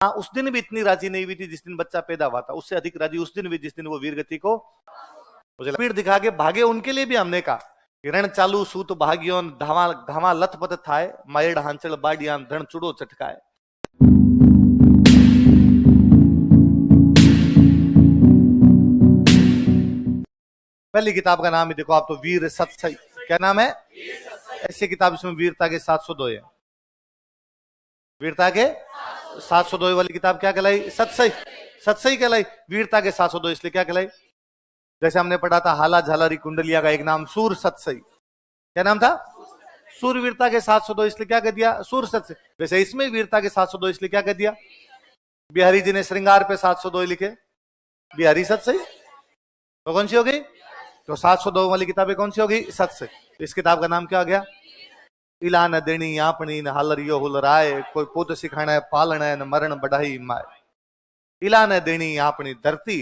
उस दिन भी इतनी राजी नहीं हुई थी जिस दिन बच्चा पैदा हुआ था, उससे अधिक राजी उस दिन हुई जिस दिन वो वीर गति को मुझे पीठ दिखा के भागे। उनके लिए भी हमने कहा रण चालू सूत भाग्योन धावा घामा लथपथ थाय मायड़ हांचल बाडियान धन चुड़ो चटकाए। पहली किताब का नाम ही देखो आप तो, वीर सत्सई। क्या नाम है? ऐसी किताब इसमें वीरता के 702 है। वीरता के 702 वाली किताब क्या कहलाई? सत्सई। सत्सई कहलाई। वीरता के 702 इसलिए क्या कहलाई? जैसे हमने पढ़ा था हाला झालारी कुंडलिया का एक नाम सूर सत्सई। क्या नाम था? सूर। वीरता के 702 इसलिए क्या कह दिया? सूर सत्सई। वैसे इसमें वीरता के 702 इसलिए क्या कह दिया? बिहारी जी ने श्रृंगार पे 702 लिखे, बिहारी सत्सई। तो कौन सी हो गई? तो 702 वाली किताबें कौन सी होगी? सत्सई। इस किताब का नाम क्या हो गया? इला न देनी आपनी न हालरियो हुलराए, कोई पुत सिखाना है पालना है न मरण बढ़ाई माए। इला न देनी आपनी धरती,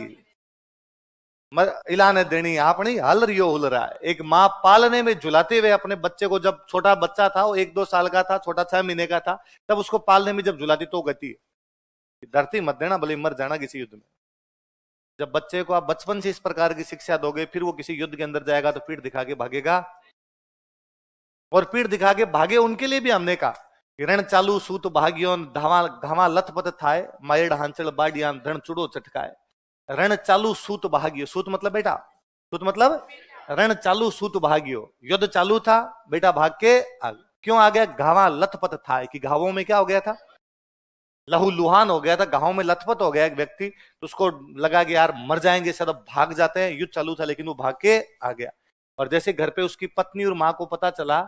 इला न देनी आपनी हालरियो हुलराए। एक माँ पालने में झुलाते हुए अपने बच्चे को, जब छोटा बच्चा था वो 1-2 साल का था, छोटा 6 महीने का था, तब उसको पालने में जब झुलाती तो गति है। धरती मत देना भले मर जाना किसी युद्ध में। जब बच्चे को आप बचपन से इस प्रकार की शिक्षा दोगे, फिर वो किसी युद्ध के अंदर जाएगा तो पीठ दिखा के भागेगा। और पीठ दिखा के भागे उनके लिए भी हमने कहा रण चालू सूत भाग्योन धावा घामा लथपथ थाय मायड़ हांचल बाडियान धन चुड़ो चटकाए। रण चालू सूत भाग्यो, सूत मतलब बेटा, सूत मतलब रण चालू सूत भाग्यो, युद्ध चालू था, बेटा भाग के आ गया। क्यों आ गया? घावा लथपथ था, कि घावों में क्या हो गया था? लहू लुहान हो गया था, गांव में लथपथ हो गया एक व्यक्ति, तो उसको लगा कि यार मर जाएंगे, सब भाग जाते हैं। युद्ध चालू था लेकिन वो भाग के आ गया। और जैसे घर पे उसकी पत्नी और माँ को पता चला,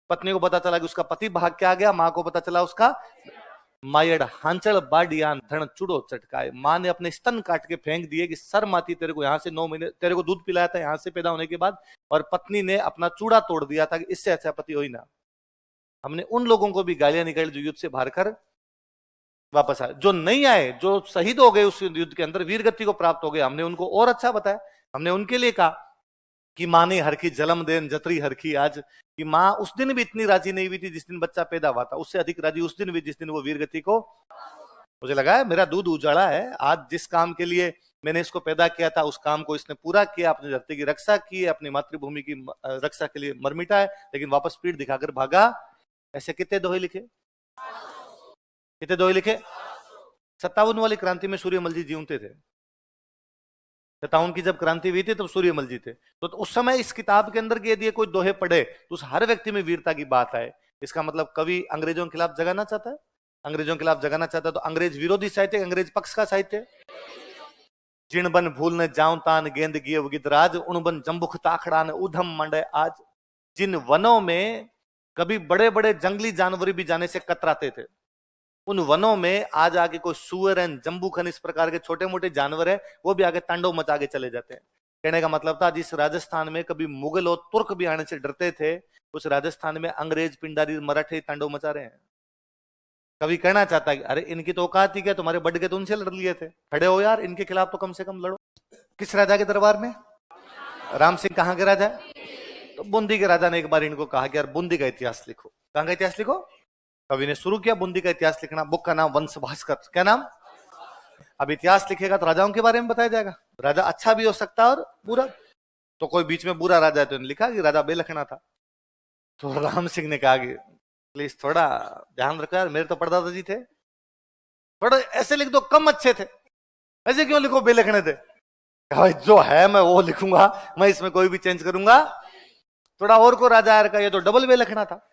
पत्नी को पता चला कि उसका पति भाग के आ गया, माँ को पता चला उसका मायड़ हांचल बाडियान धन चुड़ो चटकाए। माँ ने अपने स्तन काट के फेंक दिए कि सर माती, तेरे को यहाँ से 9 महीने तेरे को दूध पिलाया था यहाँ से पैदा होने के बाद, और पत्नी ने अपना चूड़ा तोड़ दिया था कि इससे अच्छा पति हो ही ना। हमने उन लोगों को भी गालियां निकाली जो युद्ध से बाहर कर वापस आए, जो नहीं आए, जो शहीद हो गए उस युद्ध के अंदर, वीर गति को प्राप्त हो गए, हमने उनको और अच्छा बताया। हमने उनके लिए कहा कि माँ ने हर की जलम देन जतरी हर की आज, कि माँ उस दिन भी इतनी राजी नहीं हुई थी जिस दिन बच्चा पैदा हुआ था, उससे अधिक राजी उस दिन हुई जिस दिन वो वीर गति को मुझे लगा है मेरा दूध उजाड़ा है। आज जिस काम के लिए मैंने इसको पैदा किया था उस काम को इसने पूरा किया, अपनी धरती की रक्षा की, अपनी मातृभूमि की रक्षा के लिए मर मिटा है, लेकिन वापस पीठ दिखाकर भागा। ऐसे कितने दोहे लिखे? कितने दोहे लिखे? 57 वाली क्रांति में सूर्यमल जी जीवते थे। 57 की जब क्रांति हुई थी तब सूर्यमल जी थे। तो उस समय इस किताब के अंदर के यदि कोई दोहे पढ़े तो उस हर व्यक्ति में वीरता की बात है। इसका मतलब कवि अंग्रेजों के खिलाफ जगाना चाहता है, अंग्रेजों के खिलाफ जगाना चाहता है तो अंग्रेज विरोधी साहित्य, अंग्रेज पक्ष का साहित्य। जिन बन भूल ने जाऊं तान गेंद गिये गिदराज, उन बन जम्बुख ताखड़ा ने उधम मंडे आज। जिन वनों में कभी बड़े बड़े जंगली जानवर भी जाने से कतराते थे, उन वनों में आज आके कोई सुअर है, जंबूखन, इस प्रकार के छोटे मोटे जानवर है, वो भी आगे तांडव मचा के चले जाते हैं। कहने का मतलब था जिस राजस्थान में कभी मुगल और तुर्क भी आने से डरते थे, उस राजस्थान में अंग्रेज, पिंडारी, मराठे तांडव मचा रहे हैं। कभी कहना चाहता है कि अरे इनकी तो औकात ही क्या, तुम्हारे बड़ के तो उनसे लड़ लिए थे, खड़े हो यार, इनके खिलाफ तो कम से कम लड़ो। किस राजा के दरबार में? राम सिंह। कहाँ के राजा? तो बूंदी के राजा ने एक बार इनको कहा कि यार बूंदी का इतिहास लिखो। कहाँ का इतिहास लिखो? कवि ने शुरू किया बूंदी का इतिहास लिखना। बुक का नाम वंश भास्कर। क्या नाम? अब इतिहास लिखेगा तो राजाओं के बारे में बताया जाएगा, राजा अच्छा भी हो सकता है और बुरा। तो कोई बीच में बुरा राजा है तो लिखा कि राजा बेलखना था। तो राम सिंह ने कहा कि प्लीज थोड़ा ध्यान रखो यार, मेरे तो परदादा जी थे, थोड़ा ऐसे लिख दो, कम अच्छे थे, ऐसे क्यों लिखो बेलखने थे। भाई जो है मैं वो लिखूंगा, मैं इसमें कोई भी चेंज करूंगा। थोड़ा और को राजा यार का, ये तो डबल बेलखना था।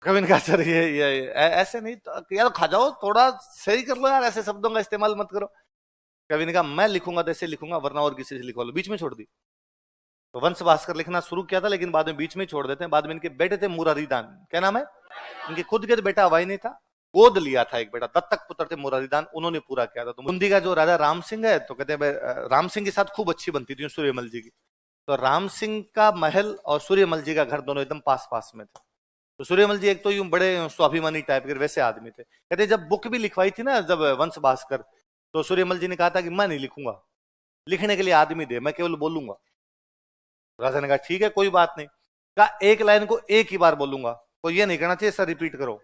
कभी इनका सर ये ऐसे नहीं तो यार खा जाओ, थोड़ा सही कर लो यार, ऐसे शब्दों का इस्तेमाल मत करो। कभी ने कहा मैं लिखूंगा तो ऐसे लिखूंगा, वरना और किसी से लिखवा लो। बीच में छोड़ दी। तो वंश भास्कर लिखना शुरू किया था लेकिन बाद में बीच में छोड़ देते हैं। बाद में इनके बेटे थे मुरारीदान। क्या नाम है? इनके खुद के तो बेटा हुआ ही नहीं था, गोद लिया था एक बेटा, दत्तक पुत्र थे मुरारीदान, उन्होंने पूरा किया था। तो बूंदी का जो राजा राम सिंह है, तो कहते हैं राम सिंह के साथ खूब अच्छी बनती थी सूर्यमल जी की। तो राम सिंह का महल और सूर्यमल जी का घर दोनों एकदम पास पास में थे। तो सूर्यमल जी एक तो यूं बड़े स्वाभिमानी टाइप के वैसे आदमी थे। कहते जब बुक भी लिखवाई थी ना, जब वंश भास्कर, तो सूर्यमल जी ने कहा था कि मैं नहीं लिखूंगा, लिखने के लिए आदमी दे, मैं केवल बोलूंगा। राजा ने कहा ठीक है कोई बात नहीं। कहा एक लाइन को एक ही बार बोलूंगा, तो ये नहीं करना चाहिए सर रिपीट करो।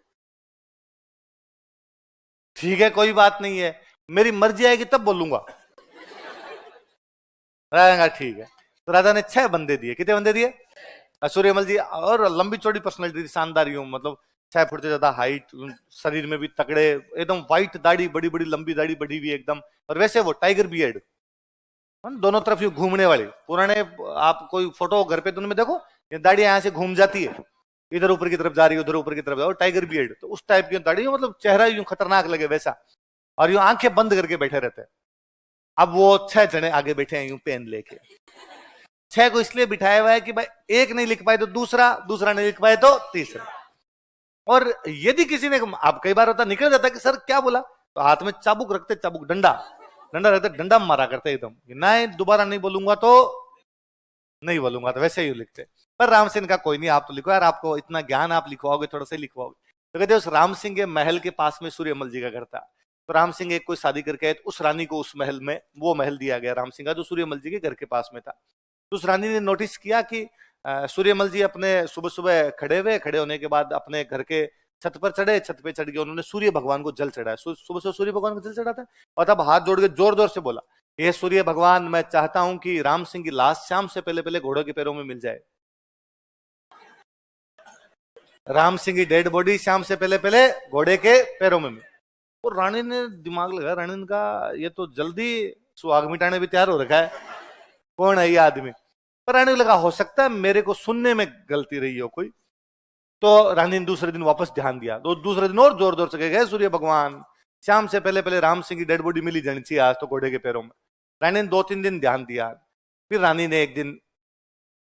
ठीक है कोई बात नहीं है, मेरी मर्जी आएगी तब बोलूंगा। राजा ने कहा ठीक है। तो राजा ने 6 बंदे दिए। कितने बंदे दिए? सूर्यमल जी और लंबी चौड़ी पर्सनैलिटी थी, शानदार यूं, मतलब 6 फुट से ज्यादा हाइट, शरीर में भी तगड़े, एकदम व्हाइट दाढ़ी, बड़ी बड़ी लंबी दाढ़ी बढ़ी हुई एकदम, और वैसे वो टाइगर बियर्ड, दोनों तरफ यूं घूमने वाली। पुराने आप कोई फोटो घर पे तुमने देखो, ये दाढ़ी यहां से घूम जाती है, इधर ऊपर की तरफ जा रही है, उधर ऊपर की तरफ जा रही है, टाइगर बियर्ड, तो उस टाइप की दाढ़ी, मतलब चेहरा यूं खतरनाक लगे वैसा, और यूं आंखें बंद करके बैठे रहते हैं। अब वो 6 जने आगे बैठे हैं यूं पेन लेके। 6 को इसलिए बिठाया हुआ है कि भाई एक नहीं लिख पाए तो दूसरा, दूसरा नहीं लिख पाए तो तीसरा। और यदि किसी ने, अब कई बार होता निकल जाता कि सर क्या बोला, तो हाथ में चाबुक रखते, चाबुक डंडा, डंडा रखते, डंडा मारा करते एकदम, नहीं दोबारा नहीं बोलूंगा तो नहीं बोलूंगा, तो वैसे ही लिखते। पर राम सिंह का कोई नहीं, आप तो लिखो यार, आपको इतना ज्ञान, आप लिखवाओगे, थोड़ा सा लिखवाओगे। तो कहते उस राम सिंह के महल के पास में सूर्यमल जी का घर था। तो राम सिंह एक कोई शादी करके आए, उस रानी को उस महल में वो महल दिया गया राम सिंह का, जो सूर्यमल जी के घर के पास में था। तो उस रानी ने नोटिस किया कि सूर्यमल जी अपने सुबह सुबह खड़े होने के बाद अपने घर के छत पर चढ़े, छत पे चढ़ के उन्होंने सूर्य भगवान को जल चढ़ाया। सुबह से सूर्य भगवान को जल चढ़ाता है, और तब हाथ जोड़ के जोर जोर से बोला, हे सूर्य भगवान, मैं चाहता हूं कि राम सिंह की लाश शाम से पहले पहले घोड़ों के पैरों में मिल जाए। राम सिंह की डेड बॉडी शाम से पहले पहले घोड़े के पैरों में मिल। और रानी ने दिमाग लगाया, रानी ने कहा ये तो जल्दी सुहाग मिटाने भी तैयार हो रखा है, कौन है ये आदमी। पर रानी को लगा हो सकता है मेरे को सुनने में गलती रही हो कोई। तो रानी ने दूसरे दिन वापस ध्यान दिया, तो दूसरे दिन और जोर जोर से गए, सूर्य भगवान शाम से पहले पहले राम सिंह की डेड बॉडी मिली जानी चाहिए आज तो घोड़े के पैरों में। रानी ने 2-3 दिन ध्यान दिया। फिर रानी ने एक दिन,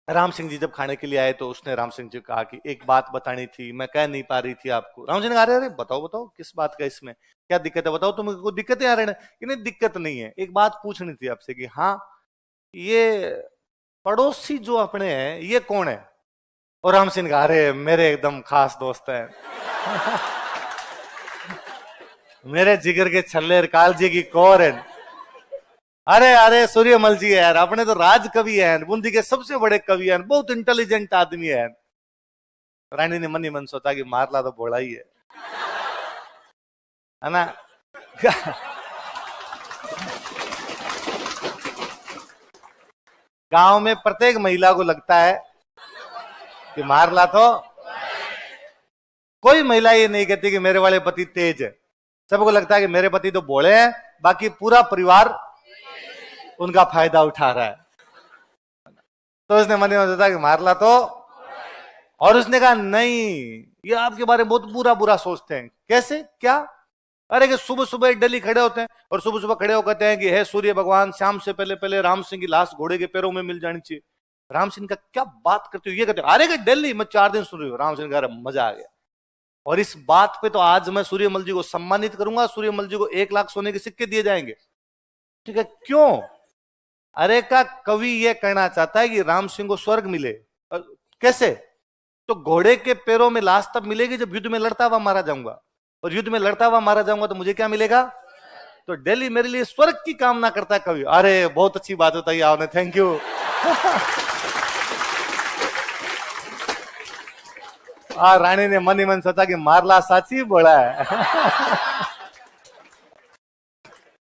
राम सिंह जी जब खाने के लिए आए तो उसने राम सिंह जी को कहा कि एक बात बतानी थी, मैं कह नहीं पा रही थी आपको। राम सिंह ने कहा अरे बताओ बताओ, किस बात का, इसमें क्या दिक्कत है, बताओ तुम्हें कोई दिक्कतें आ रही है? कि नहीं दिक्कत नहीं है, एक बात पूछनी थी आपसे कि हाँ ये पड़ोसी जो अपने हैं ये कौन है? और राम सिंह कहा अरे मेरे एकदम खास दोस्त है मेरे जिगर के छल्ले कालजी की कौर है। अरे अरे सूर्यमल जी है यार, अपने तो राज कवि हैं, बूंदी के सबसे बड़े कवि हैं, बहुत इंटेलिजेंट आदमी है। रानी ने मन ही मन सोचा कि मारला तो भोला ही है ना गांव में प्रत्येक महिला को लगता है कि मारला तो, कोई महिला ये नहीं कहती कि मेरे वाले पति तेज है, सबको लगता है कि मेरे पति तो भोले हैं, बाकी पूरा परिवार उनका फायदा उठा रहा है। तो उसने मन में सोचा कि मारला तो, और उसने कहा नहीं ये आपके बारे में बहुत बुरा बुरा सोचते हैं। कैसे क्या? अरे कि सुबह सुबह डेली खड़े होते हैं और सुबह सुबह खड़े होकर कहते हैं कि हे सूर्य भगवान, शाम से पहले पहले राम सिंह की लाश घोड़े के पैरों में मिल जानी चाहिए। राम सिंह का क्या बात करते हो, ये कहते अरे कि डेली मैं 4 दिन सुन रही हूँ। राम सिंह का मजा आ गया, और इस बात पे तो आज मैं सूर्यमल जी को सम्मानित करूंगा, सूर्यमल जी को 1 लाख सोने के सिक्के दिए जाएंगे। ठीक है, क्यों? अरे का कवि ये कहना चाहता है कि राम सिंह को स्वर्ग मिले। कैसे? तो घोड़े के पैरों में लाश तब मिलेगी जब युद्ध में लड़ता हुआ मारा जाऊंगा, और युद्ध में लड़ता हुआ मारा जाऊंगा तो मुझे क्या मिलेगा? तो डेली मेरे लिए स्वर्ग की कामना करता है कवि। अरे बहुत अच्छी बात बताई आपने, थैंक यू रानी ने मन ही मन सोचा कि मारला साची बोला है